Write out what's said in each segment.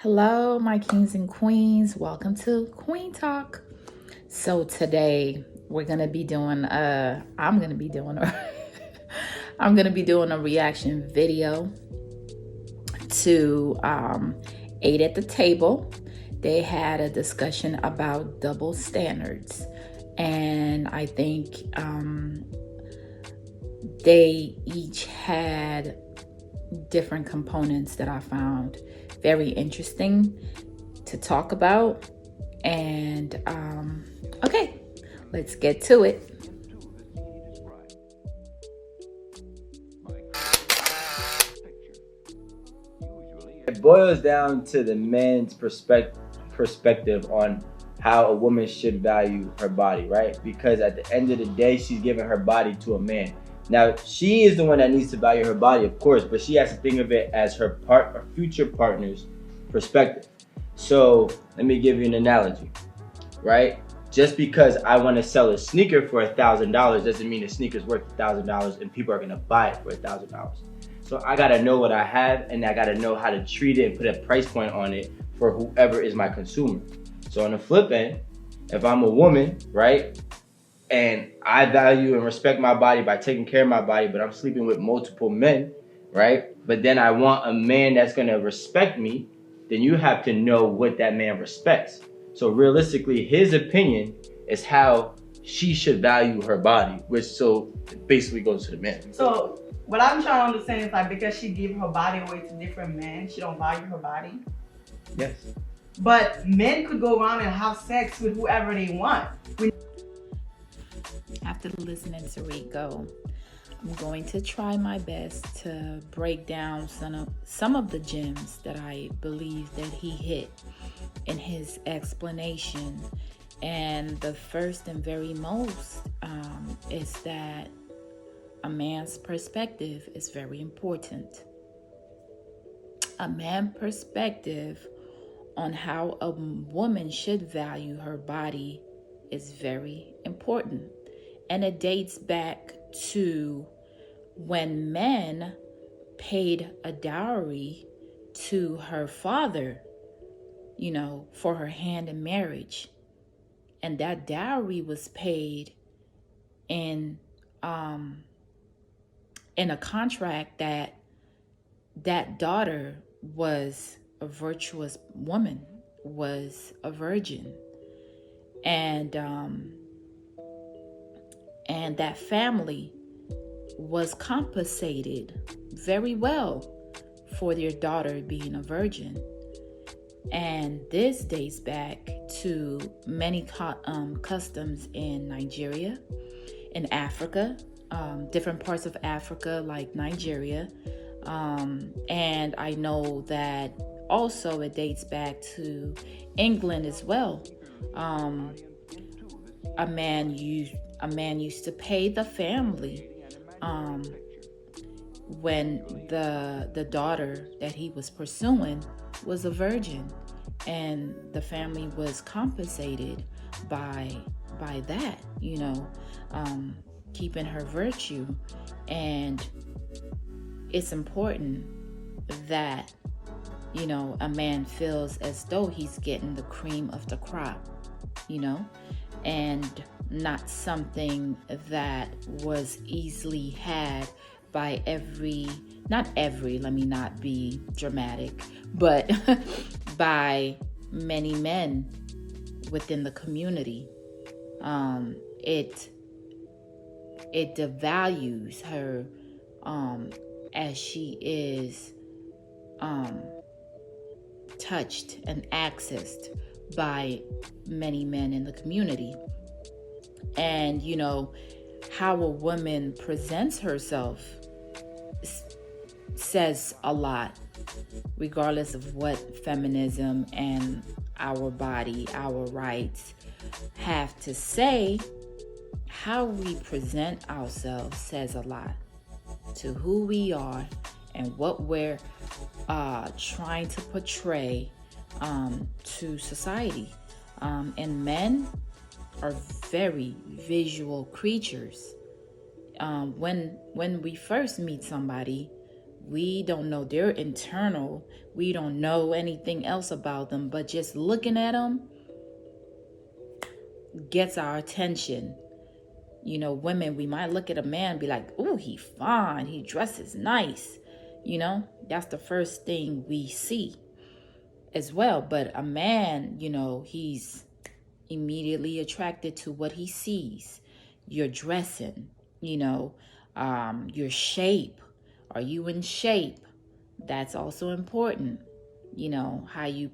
Hello, my kings and queens. Welcome to Queen Talk. So today we're gonna be doing I'm gonna be doing a reaction video to Eight at the Table. They had a discussion about double standards, and I think they each had different components that I found very interesting to talk about. And okay, let's get to it. It boils down to the man's perspective on how a woman should value her body, right? Because at the end of the day, she's giving her body to a man. Now, she is the one that needs to value her body, of course, but she has to think of it as her future partner's perspective. So let me give you an analogy, right? Just because I want to sell a sneaker for $1,000 doesn't mean the sneaker's worth $1,000 and people are gonna buy it for $1,000. So I gotta know what I have, and I gotta know how to treat it and put a price point on it for whoever is my consumer. So on the flip end, if I'm a woman, right, and I value and respect my body by taking care of my body, but I'm sleeping with multiple men, right? But then I want a man that's gonna respect me, then you have to know what that man respects. So realistically, his opinion is how she should value her body, which so basically goes to the man. So what I'm trying to understand is like, because she gave her body away to different men, she don't value her body. Yes. But men could go around and have sex with whoever they want. After listening to Rico, I'm going to try my best to break down some of the gems that I believe that he hit in his explanation. And the first and very most is that a man's perspective is very important. A man's perspective on how a woman should value her body is very important. And it dates back to when men paid a dowry to her father, for her hand in marriage. And that dowry was paid in a contract that daughter was a virtuous woman, was a virgin. And that family was compensated very well for their daughter being a virgin. And this dates back to many customs in Nigeria, in Africa, different parts of Africa like Nigeria. And I know that also it dates back to England as well. A man used to pay the family when the daughter that he was pursuing was a virgin, and the family was compensated by that, keeping her virtue. And it's important that a man feels as though he's getting the cream of the crop, and not something that was easily had by let me not be dramatic, but by many men within the community. It devalues her as she is touched and accessed by many men in the community. And how a woman presents herself says a lot, regardless of what feminism and our body, our rights have to say. How we present ourselves says a lot to who we are and what we're trying to portray to society. And men are very visual creatures. When we first meet somebody, We don't know their internal. We don't know anything else about them, but just looking at them gets our attention. You know, women, we might look at a man and be like, oh, he fine, he dresses nice. You know, that's the first thing we see as well. But a man, you know, he's immediately attracted to what he sees. Your dressing, you know, your shape. Are you in shape? That's also important. You know, how you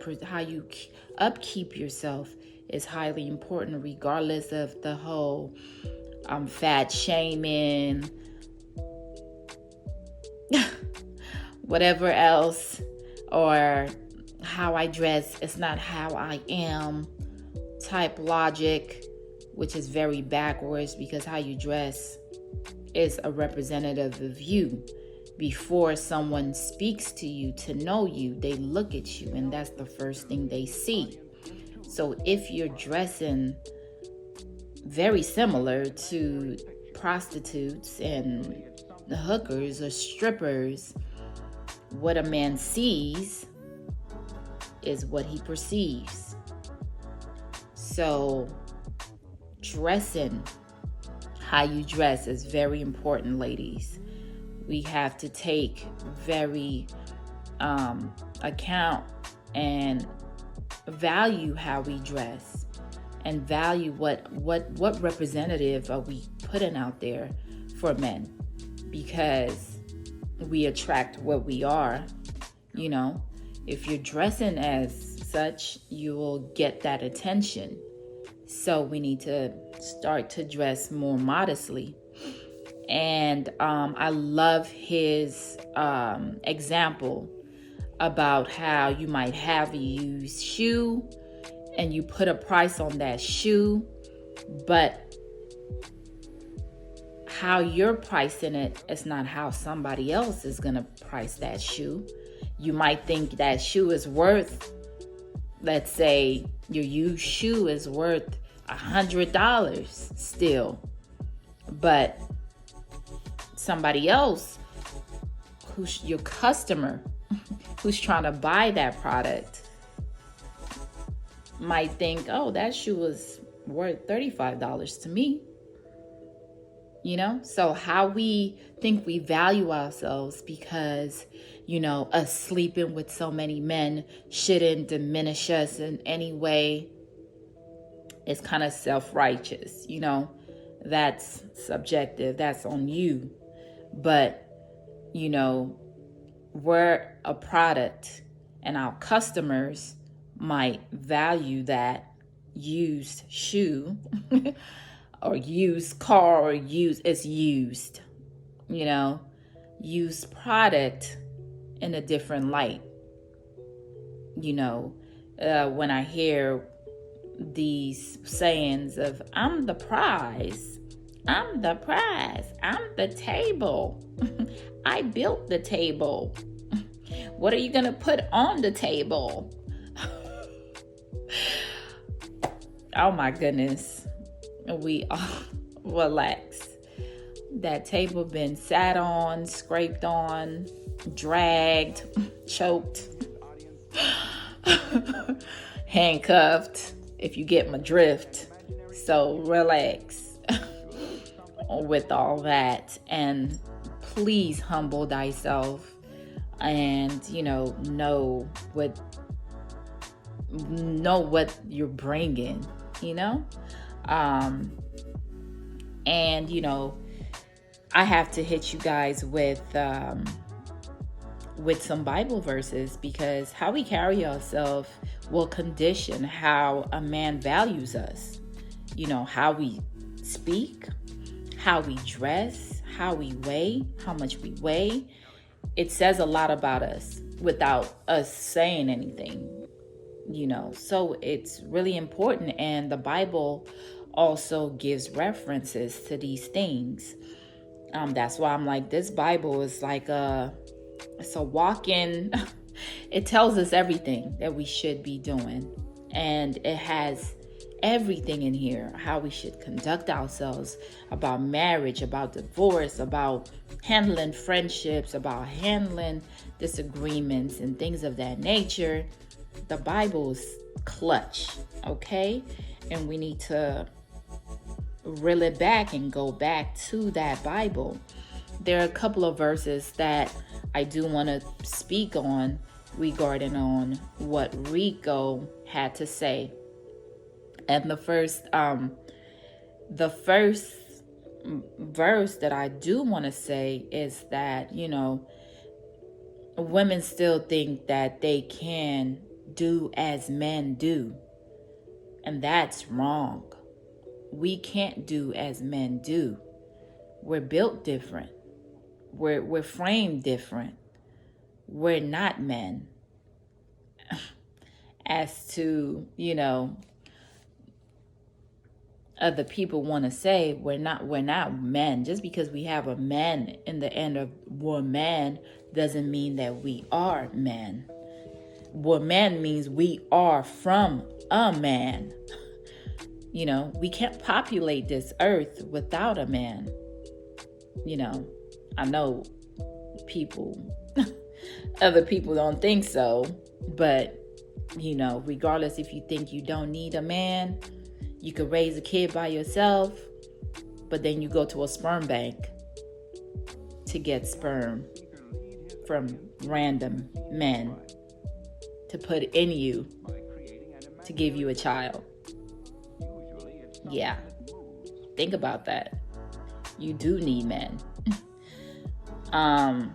upkeep yourself is highly important, regardless of the whole fat shaming, whatever else, or how I dress, it's not how I am type logic, which is very backwards, because how you dress is a representative of you. Before someone speaks to you to know you, they look at you, and that's the first thing they see. So if you're dressing very similar to prostitutes and the hookers or strippers, what a man sees is what he perceives. So dressing, how you dress is very important, ladies. We have to take very account and value how we dress, and value what representative are we putting out there for men, because we attract what we are. You know, if you're dressing as such, you will get that attention. So we need to start to dress more modestly. And I love his example about how you might have a used shoe and you put a price on that shoe, but how you're pricing it is not how somebody else is going to price that shoe. You might think that shoe is worth, let's say your used shoe is worth $100 still, but somebody else who's your customer who's trying to buy that product might think, oh, that shoe was worth $35 to me. You know, so how we think we value ourselves, because, you know, us sleeping with so many men shouldn't diminish us in any way. It's kind of self-righteous, you know, that's subjective, that's on you. But, you know, we're a product, and our customers might value that used shoe or used car, or it's used, you know, used product in a different light. You know, when I hear these sayings of, I'm the prize, I'm the prize, I'm the table, I built the table, what are you gonna put on the table? Oh my goodness, we all relax. That table been sat on, scraped on, dragged, choked, handcuffed, if you get my drift. So relax with all that, and please humble thyself, and you know what you're bringing, you know. And you know, I have to hit you guys with some Bible verses, because how we carry ourselves will condition how a man values us. You know, how we speak, how we dress, how we weigh, how much we weigh. It says a lot about us without us saying anything, you know. So it's really important, and the Bible also gives references to these things. That's why I'm like, this Bible is like it's a walk-in. It tells us everything that we should be doing, and it has everything in here, how we should conduct ourselves, about marriage, about divorce, about handling friendships, about handling disagreements and things of that nature. The Bible's clutch, okay? And we need to reel it back and go back to that Bible. There are a couple of verses that I do want to speak on regarding on what Rico had to say. And the first verse that I do want to say is that, women still think that they can do as men do. And that's wrong. We can't do as men do. We're built different. We're framed different. We're not men. As to, other people want to say we're not men. Just because we have a man in the end of woman doesn't mean that we are men. Woman means we are from a man. We can't populate this earth without a man. I know other people don't think so, but regardless, if you think you don't need a man, you could raise a kid by yourself, but then you go to a sperm bank to get sperm from random men to put in you to give you a child. Yeah, think about that. You do need men. And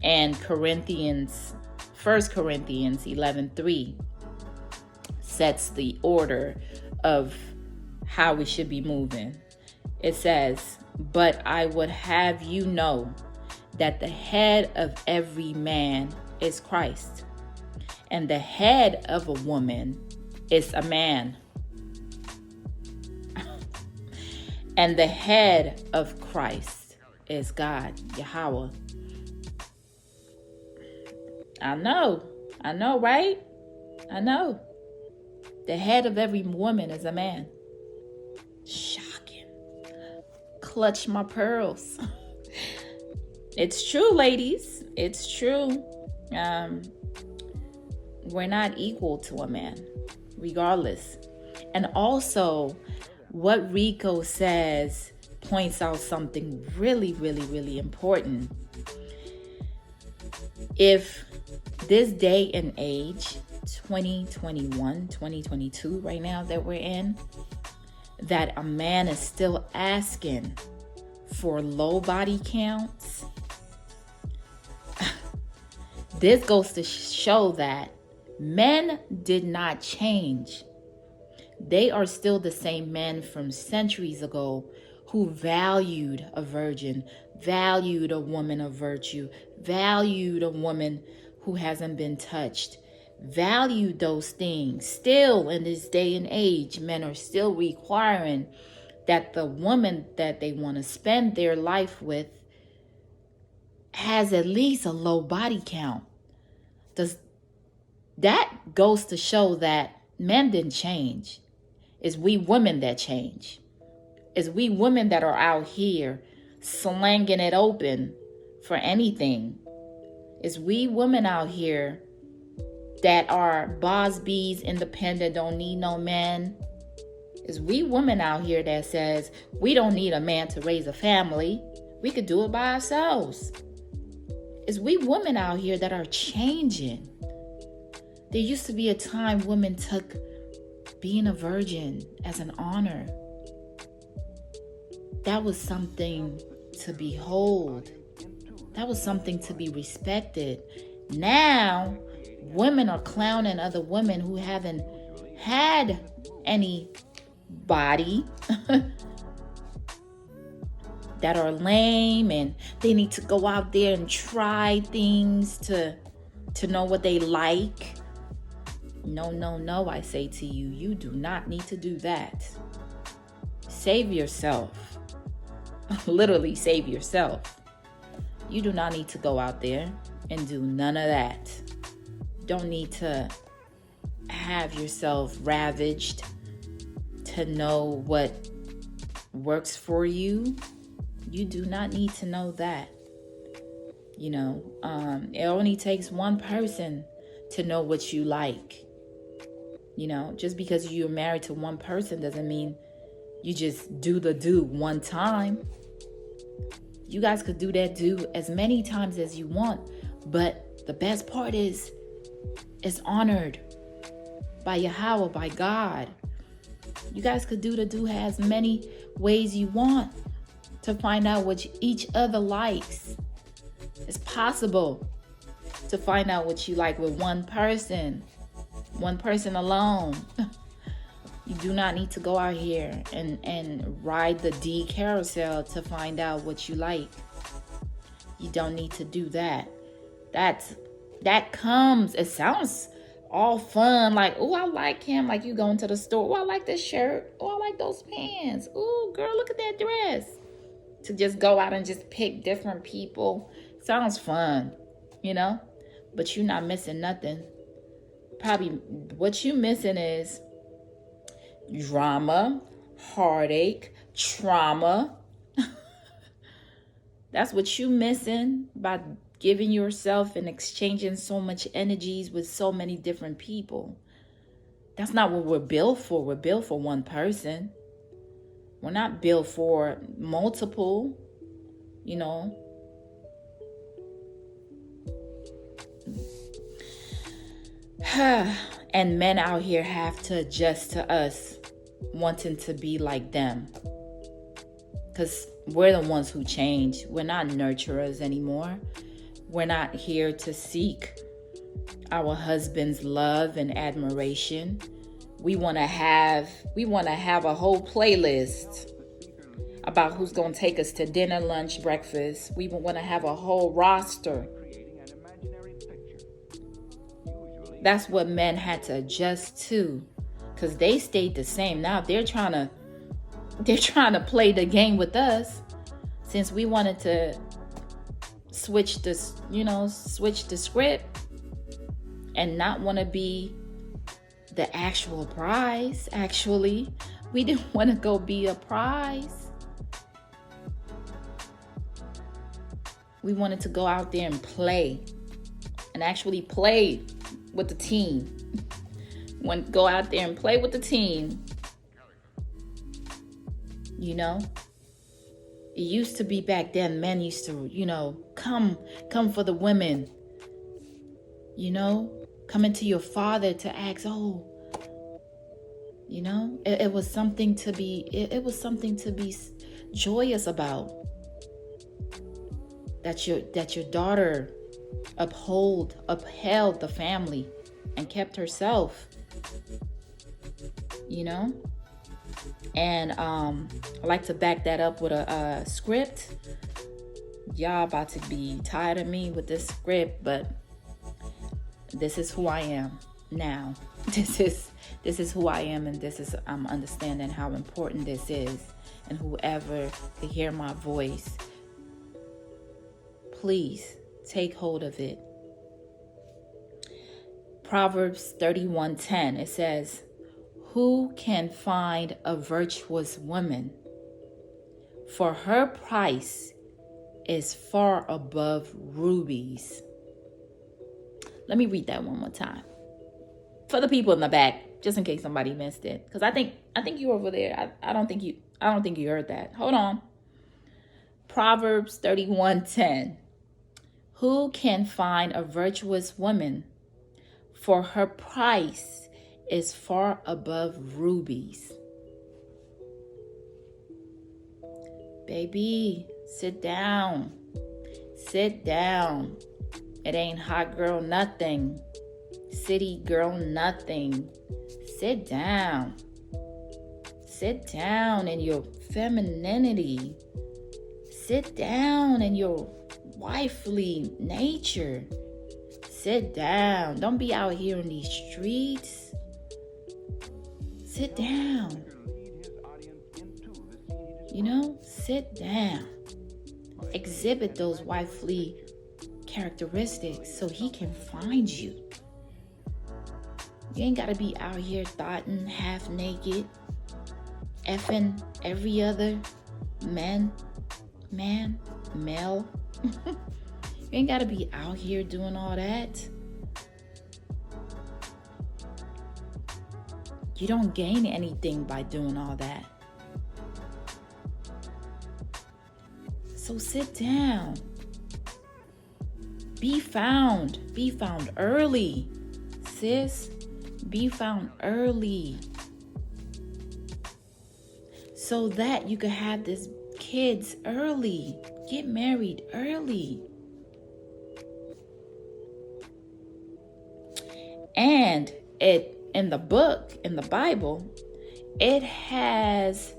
1 Corinthians 11:3 sets the order of how we should be moving. It says, "But I would have you know that the head of every man is Christ, and the head of a woman is a man, and the head of Christ is God, YAHAWA." I know, right? I know. The head of every woman is a man. Shocking. Clutch my pearls. It's true, ladies. It's true. We're not equal to a man, regardless. And also, what Rico says points out something really, really, really important. If this day and age, 2021, 2022 right now that we're in, that a man is still asking for low body counts, this goes to show that men did not change. They are still the same men from centuries ago who valued a virgin, valued a woman of virtue, valued a woman who hasn't been touched, valued those things. Still in this day and age, men are still requiring that the woman that they want to spend their life with has at least a low body count. That goes to show that men didn't change. It's we women that change. It's we women that are out here slanging it open for anything. It's we women out here that are boss bees, independent, don't need no man. It's we women out here that says we don't need a man to raise a family. We could do it by ourselves. It's we women out here that are changing. There used to be a time women took being a virgin as an honor. That was something to behold. That was something to be respected. Now, women are clowning other women who haven't had any body that are lame, and they need to go out there and try things to know what they like. No, I say to you, you do not need to do that. Save yourself. Literally save yourself. You do not need to go out there and do none of that. Don't need to have yourself ravaged to know what works for you. You do not need to know that. You know, it only takes one person to know what you like. You know, just because you're married to one person doesn't mean you just do one time. You guys could do that as many times as you want. But the best part is, it's honored by YAHAWA, by God. You guys could do as many ways you want to find out what each other likes. It's possible to find out what you like with one person alone. You do not need to go out here and ride the D carousel to find out what you like. You don't need to do that. It sounds all fun, like, oh, I like him. Like you going to the store, oh, I like this shirt, oh, I like those pants, oh, girl, look at that dress. To just go out and just pick different people sounds fun, you know, but you're not missing nothing. Probably what you missing is drama, heartache, trauma. That's what you missing by giving yourself and exchanging so much energies with so many different people. That's not what we're built for. We're built for one person. We're not built for multiple, you know. And men out here have to adjust to us wanting to be like them. Because we're the ones who change. We're not nurturers anymore. We're not here to seek our husband's love and admiration. We want to have a whole playlist about who's going to take us to dinner, lunch, breakfast. We want to have a whole roster. That's what men had to adjust to, because they stayed the same. Now they're trying to play the game with us, since we wanted to switch the script and not want to be the actual prize. Actually, we didn't want to go be a prize. We wanted to go out there and play, and actually play with the team. Go out there and play with the team. You know, it used to be back then, men used to, come for the women. You know, coming to your father to ask, it was something to be. It was something to be joyous about. That your daughter upheld the family and kept herself. You know. And I like to back that up with a script. Y'all about to be tired of me with this script, but this is who I am now. This is who I am, and I'm understanding how important this is. And whoever can hear my voice, please take hold of it. Proverbs 31:10, it says, "Who can find a virtuous woman? For her price is far above rubies." Let me read that one more time for the people in the back, just in case somebody missed it, because I think you over there. I don't think you heard that. Hold on. Proverbs 31:10. "Who can find a virtuous woman? For her price is far above rubies." Baby, sit down. Sit down. It ain't hot girl nothing. City girl nothing. Sit down. Sit down in your femininity. Sit down in your wifely nature. Sit down. Don't be out here in these streets. Sit down. Sit down. Exhibit those wifely characteristics so he can find you. You ain't got to be out here thotting half naked. effing every other male. You ain't gotta be out here doing all that. You don't gain anything by doing all that. So sit down. Be found early. Sis, be found early. So that you can have this kids early. Get married early. And in the book, in the Bible, it has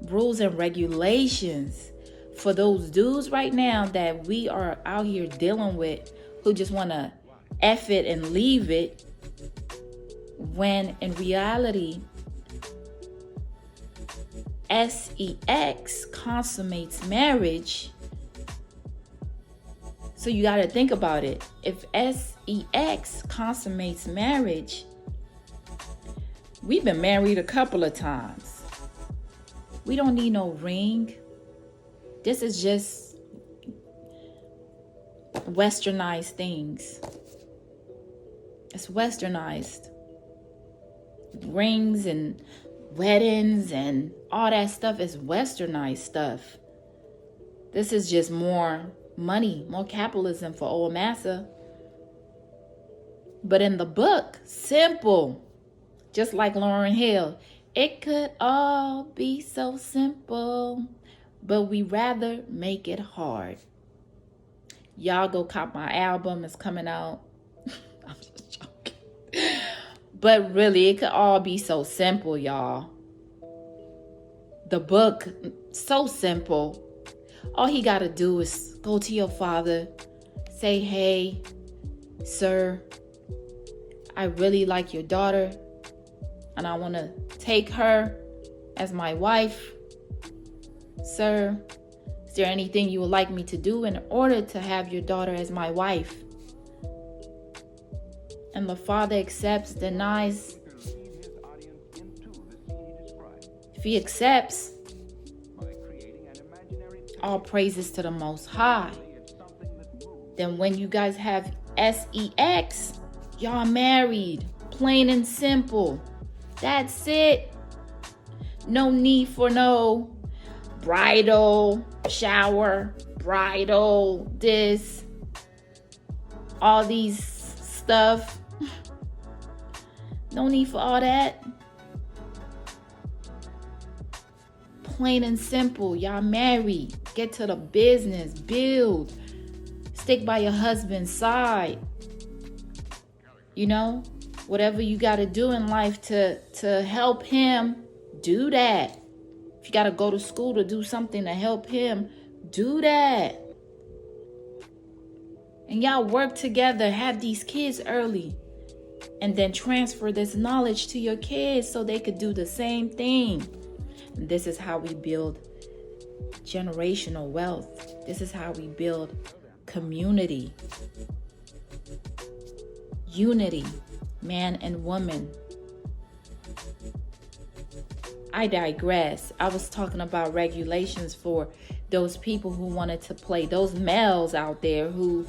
rules and regulations for those dudes right now that we are out here dealing with who just want to F it and leave it, when in reality, sex consummates marriage. So you got to think about it. If sex consummates marriage, we've been married a couple of times. We don't need no ring. This is just westernized things. It's westernized. Rings and weddings and all that stuff is westernized stuff. This is just more money, more capitalism for old massa. But in the book, simple. Just like Lauryn Hill, it could all be so simple, but we rather make it hard. Y'all go cop my album. It's coming out. I'm just joking. But really, it could all be so simple, y'all. The book, so simple. All he got to do is go to your father, say, hey, sir, I really like your daughter, and I want to take her as my wife. Sir, is there anything you would like me to do in order to have your daughter as my wife? And the father accepts, denies. If he accepts, all praises to the Most High. Then when you guys have sex, y'all married, plain and simple. That's it. No need for no bridal shower, bridal this, all these stuff. No need for all that. Plain and simple. Y'all married. Get to the business. Build. Stick by your husband's side. You know, whatever you got to do in life to help him, do that. If you got to go to school to do something to help him, do that. And y'all work together, have these kids early, and then transfer this knowledge to your kids so they could do the same thing. And this is how we build generational wealth. This is how we build community, unity, man and woman. I digress. I was talking about regulations for those people who wanted to play, those males out there who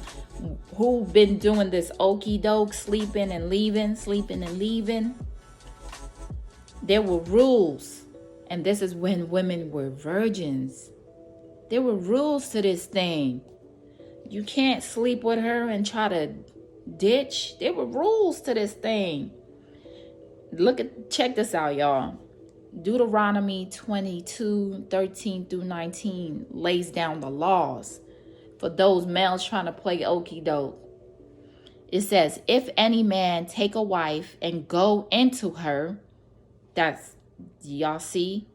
been doing this okie doke, sleeping and leaving. There were rules, and this is when women were virgins. There were rules to this thing. You can't sleep with her and try to ditch. There were rules to this thing. Check this out, y'all. Deuteronomy 22:13-19 lays down the laws for those males trying to play okie doke. It says, if any man take a wife and go into her, y'all see,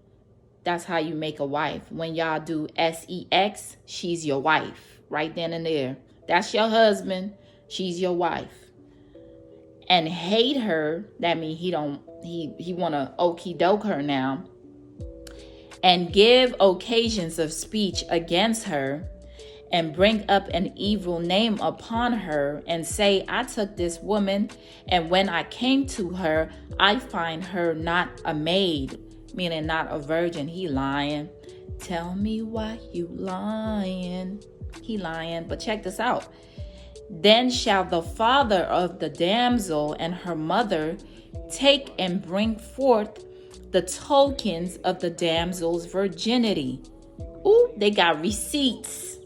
that's how you make a wife. When y'all do sex, she's your wife right then and there. That's your husband, she's your wife. And hate her, that means he want to okie doke her now, and give occasions of speech against her, and bring up an evil name upon her, and say, I took this woman, and when I came to her, I find her not a maid, meaning not a virgin. He lying. Tell me why you lying. He lying. But check this out. Then shall the father of the damsel and her mother take and bring forth the tokens of the damsel's virginity. Ooh, they got receipts.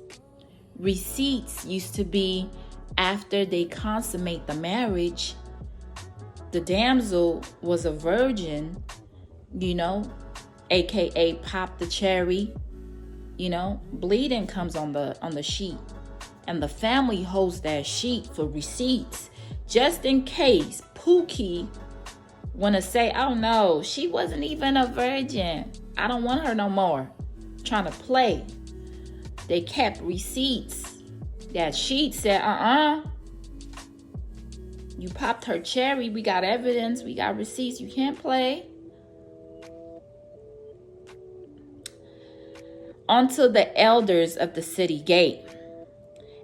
Receipts used to be after they consummate the marriage. The damsel was a virgin, aka pop the cherry. Bleeding comes on the sheet, and the family holds that sheet for receipts, just in case Pookie want to say, oh no, she wasn't even a virgin, I don't want her no more, trying to play. They kept receipts. That sheet said, you popped her cherry, we got evidence, we got receipts, you can't play. Unto the elders of the city gate.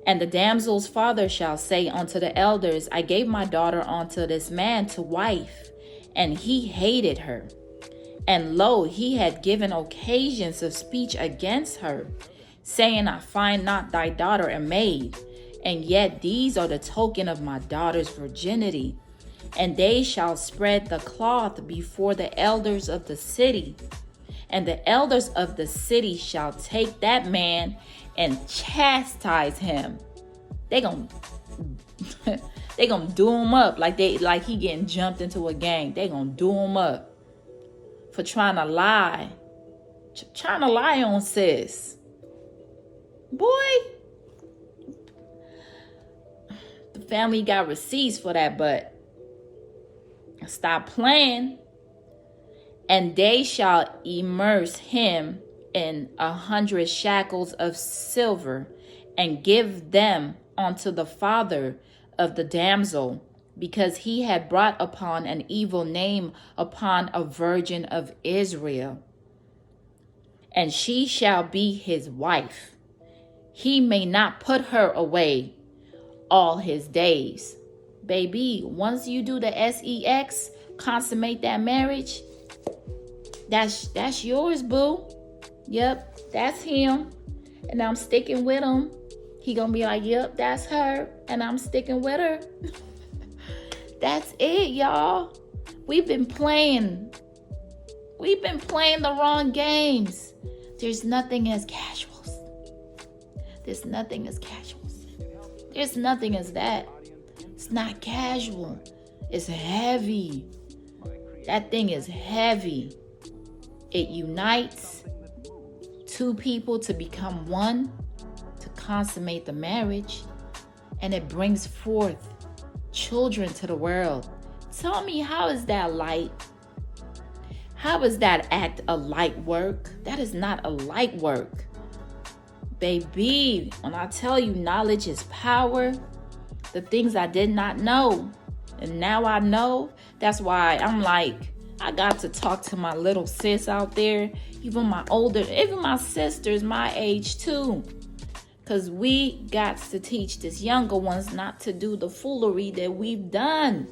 And the damsel's father shall say unto the elders, I gave my daughter unto this man to wife, and he hated her. And lo, he had given occasions of speech against her, saying, I find not thy daughter a maid, and yet these are the token of my daughter's virginity. And they shall spread the cloth before the elders of the city. And the elders of the city shall take that man and chastise him. They gonna do him up like he getting jumped into a gang. They gonna do him up for trying to lie. Trying to lie on sis. Boy. The family got receipts for that, but stop playing. And they shall immerse him in 100 shekels of silver, and give them unto the father of the damsel, because he had brought upon an evil name upon a virgin of Israel. And she shall be his wife. He may not put her away all his days. Baby, once you do the sex, consummate that marriage, that's yours, boo. Yep, that's him, and I'm sticking with him. He gonna be like, yep, that's her, and I'm sticking with her. That's it, y'all. We've been playing the wrong games. There's nothing as casuals. There's nothing as casuals. There's nothing as that. It's not casual. It's heavy. That thing is heavy. It unites two people to become one, to consummate the marriage, and it brings forth children to the world. Tell me, how is that light? How is that act a light work? That is not a light work. Baby, when I tell you knowledge is power, the things I did not know, and now I know, that's why I'm like, I got to talk to my little sis out there, even my sisters my age too. Because we got to teach these younger ones not to do the foolery that we've done.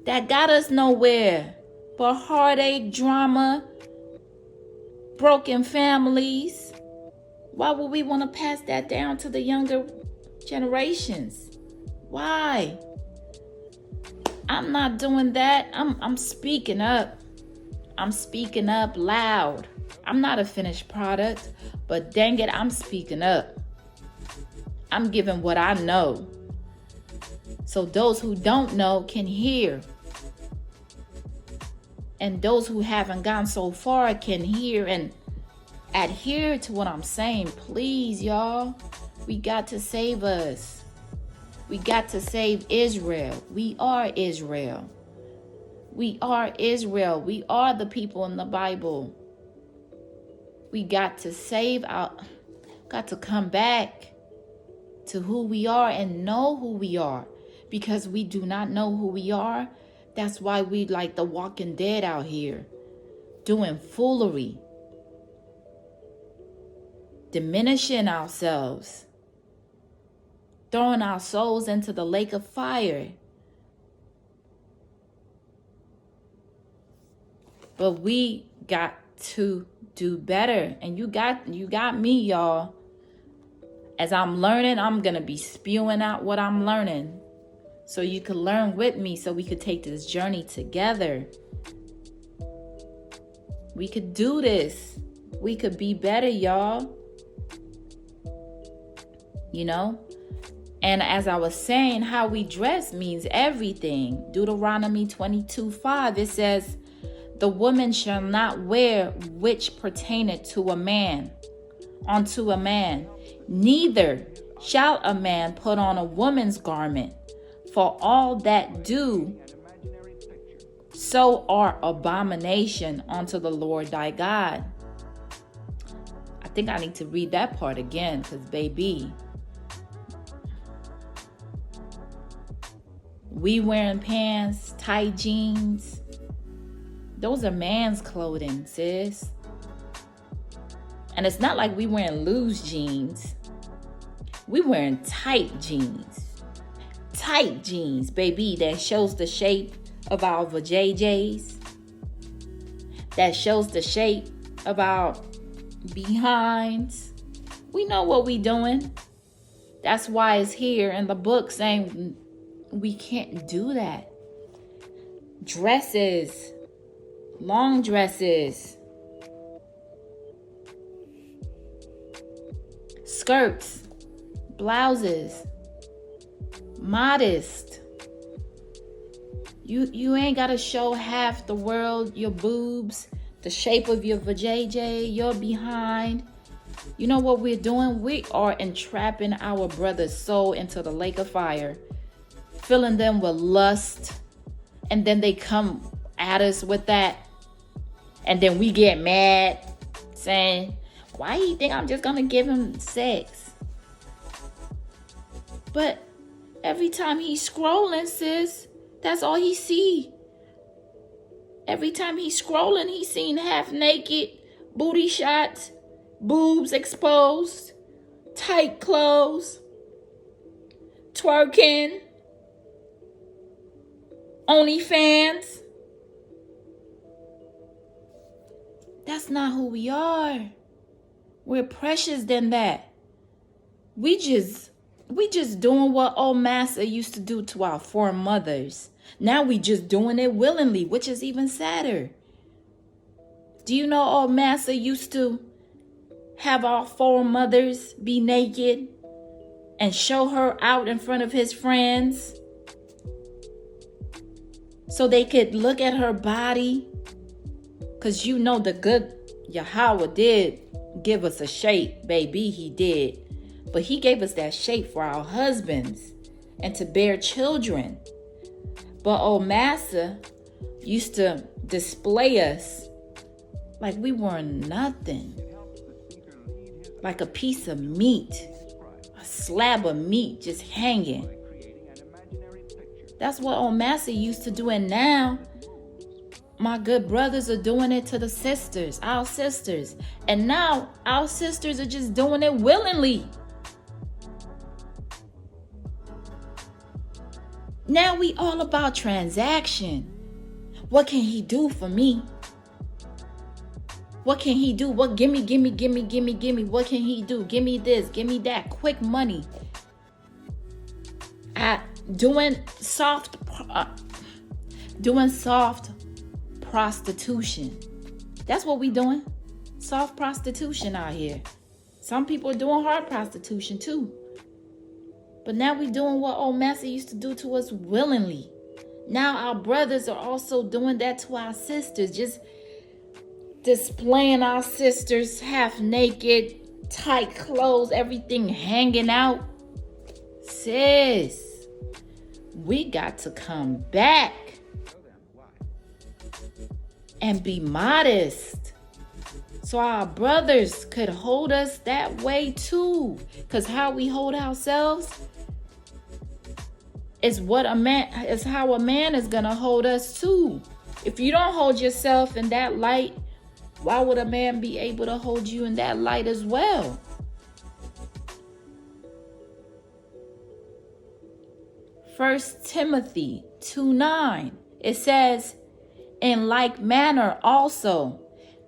That got us nowhere but heartache, drama, broken families. Why would we want to pass that down to the younger generations? Why? I'm not doing that. I'm speaking up. I'm speaking up loud. I'm not a finished product, but dang it, I'm speaking up. I'm giving what I know, so those who don't know can hear. And those who haven't gone so far can hear and adhere to what I'm saying. Please, y'all. We got to save us. We got to save Israel. We are Israel. We are Israel. We are the people in the Bible. We got to got to come back to who we are and know who we are. Because we do not know who we are. That's why we like the Walking Dead out here, doing foolery, diminishing ourselves, throwing our souls into the lake of fire. But we got to do better. And you got me, y'all. As I'm learning, I'm going to be spewing out what I'm learning. So you could learn with me, so we could take this journey together. We could do this. We could be better, y'all. You know? And as I was saying, how we dress means everything. Deuteronomy 22:5, it says, the woman shall not wear which pertaineth to a man, unto a man. Neither shall a man put on a woman's garment. For all that do so are abomination unto the Lord thy God. I think I need to read that part again, because baby, we wearing pants, tight jeans, those are man's clothing, sis. And it's not like we wearing loose jeans. We wearing tight jeans. Tight jeans, baby, that shows the shape of our vajayjays. That shows the shape of our behinds. We know what we doing. That's why it's here in the book saying we can't do that. Dresses, long dresses, skirts, blouses, modest. You ain't gotta show half the world, your boobs, the shape of your vajayjay, your behind. You know what we're doing? We are entrapping our brother's soul into the lake of fire, filling them with lust, and then they come at us with that, and then we get mad, saying, why do you think I'm just gonna give him sex? But every time he's scrolling, sis, that's all he see. Every time he's scrolling, he's seen half naked, booty shots, boobs exposed, tight clothes, twerking, OnlyFans. That's not who we are. We're precious than that. We just doing what old Master used to do to our foremothers. Now we just doing it willingly, which is even sadder. Do you know old Master used to have our foremothers be naked and show her out in front of his friends so they could look at her body? Because you know the good YAHAWA did give us a shape, baby, he did. But he gave us that shape for our husbands and to bear children. But old Master used to display us like we were nothing. Like a piece of meat, a slab of meat just hanging. That's what old Master used to do. And now my good brothers are doing it to the sisters, our sisters. And now our sisters are just doing it willingly. Now we all about transaction. What can he do for me? What can he do? What? Gimme. What can he do? Give me this, give me that. Quick money. Doing soft prostitution. That's what we doing. Soft prostitution out here. Some people are doing hard prostitution too. But now we doing what old Master used to do to us willingly. Now our brothers are also doing that to our sisters. Just displaying our sisters half naked, tight clothes, everything hanging out. Sis, we got to come back and be modest so our brothers could hold us that way too. Because how we hold ourselves is how a man is gonna hold us too. If you don't hold yourself in that light, why would a man be able to hold you in that light as well? First Timothy 2:9, it says, in like manner also,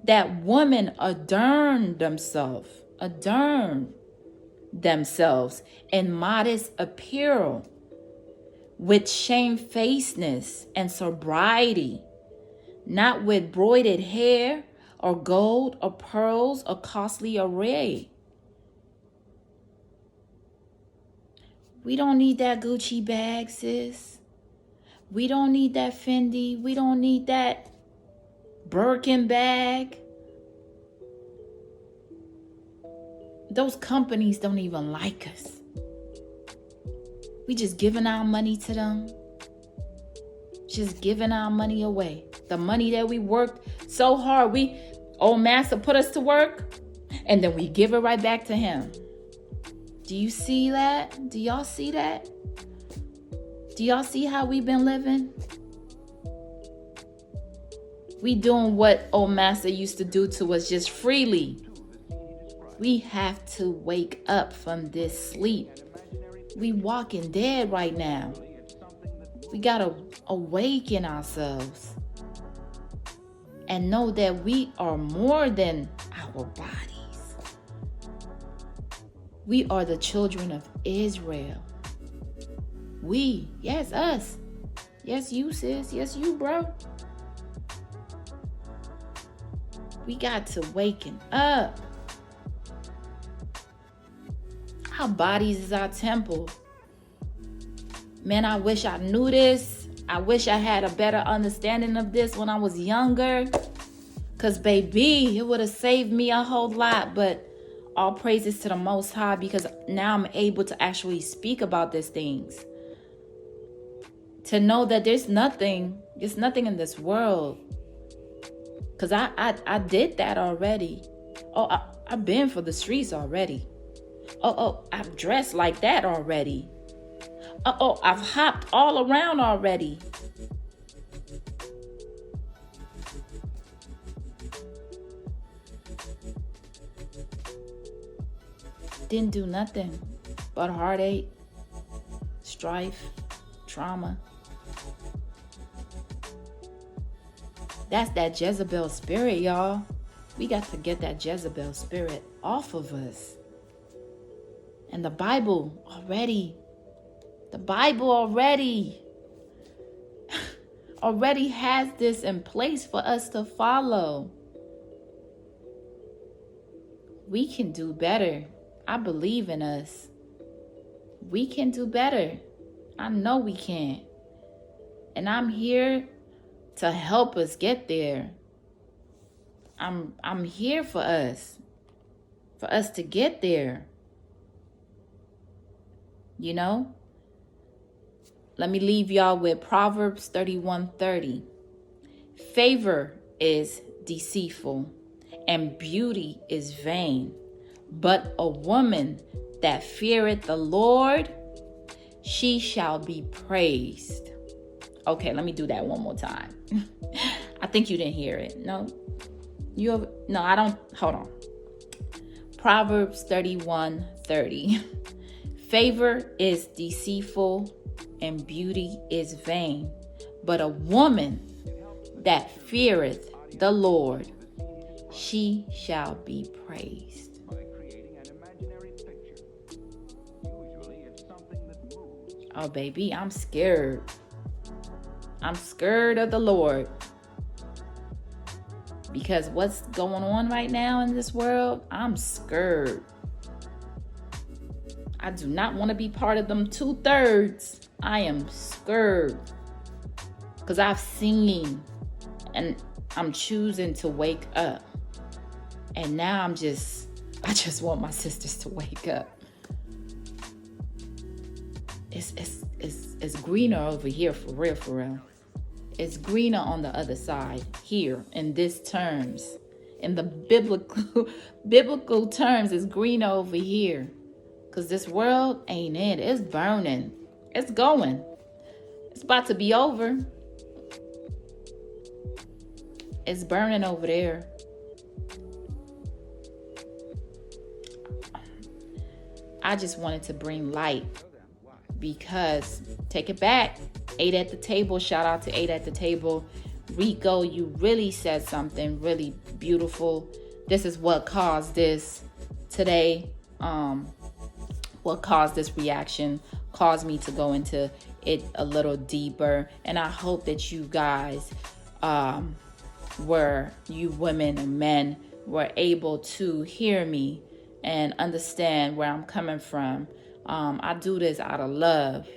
that women adorn themselves in modest apparel, with shamefacedness and sobriety, not with broided hair or gold or pearls or costly array. We don't need that Gucci bag, sis. We don't need that Fendi. We don't need that Birkin bag. Those companies don't even like us. We just giving our money to them. Just giving our money away. The money that we worked so hard. Old master put us to work, and then we give it right back to him. Do you see that? Do y'all see that? Do y'all see how we've been living? We doing what old master used to do to us just freely. We have to wake up from this sleep. We walking dead right now. We gotta awaken ourselves and know that we are more than our bodies. We are the children of Israel. We, yes, us. Yes, you, sis. Yes, you, bro. We got to waken up. Our bodies is our temple. Man, I wish I knew this. I wish I had a better understanding of this when I was younger. Because, baby, it would have saved me a whole lot. But all praises to the Most High, because now I'm able to actually speak about these things. To know that there's nothing in this world. Because I did that already. Oh, I've been for the streets already. Oh, I've dressed like that already. Oh, I've hopped all around already. Didn't do nothing but heartache, strife, trauma. That's that Jezebel spirit, y'all. We got to get that Jezebel spirit off of us. And the Bible already has this in place for us to follow. We can do better. I believe in us. We can do better. I know we can. And I'm here to help us get there. I'm here for us to get there. You know? Let me leave y'all with Proverbs 31:30. Favor is deceitful and beauty is vain, but a woman that feareth the Lord, she shall be praised. Okay, let me do that one more time. I think you didn't hear it. No, I don't. Hold on. Proverbs 31:30. Favor is deceitful and beauty is vain, but a woman that feareth the Lord, she shall be praised. Oh, baby, I'm scared. I'm scared of the Lord. Because what's going on right now in this world, I'm scared. I do not want to be part of them 2/3. I am scared. Because I've seen and I'm choosing to wake up. And now I just want my sisters to wake up. It's greener over here, for real. It's greener on the other side here in this terms. In the biblical terms, it's greener over here. Because this world ain't it. It's burning. It's going. It's about to be over. It's burning over there. I just wanted to bring light. Because, take it back, 8 at the table. Shout out to 8 at the table. Rico, you really said something really beautiful. This is what caused this today. What caused this reaction, caused me to go into it a little deeper. And I hope that you guys, you women and men, were able to hear me and understand where I'm coming from. I do this out of love.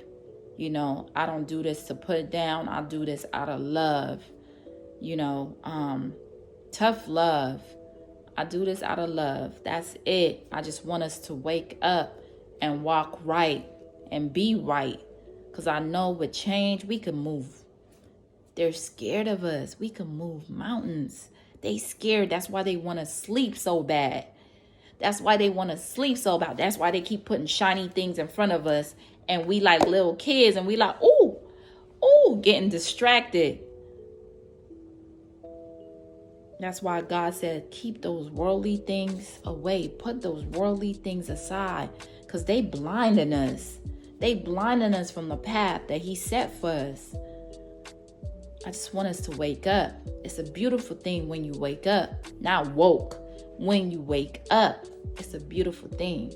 I don't do this to put it down. I do this out of love. Tough love. I do this out of love. That's it. I just want us to wake up and walk right and be right. Because I know with change, we can move. They're scared of us. We can move mountains. They scared. That's why they want to sleep so bad. That's why they want to sleep so bad. That's why they keep putting shiny things in front of us. And we like little kids. And we like, ooh, getting distracted. That's why God said, keep those worldly things away. Put those worldly things aside. Because they blinding us. They blinding us from the path that he set for us. I just want us to wake up. It's a beautiful thing when you wake up. Not woke. When you wake up, it's a beautiful thing.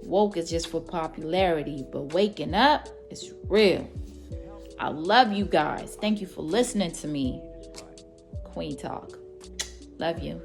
Woke is just for popularity. But waking up is real. I love you guys. Thank you for listening to me. Queen Talk. Love you.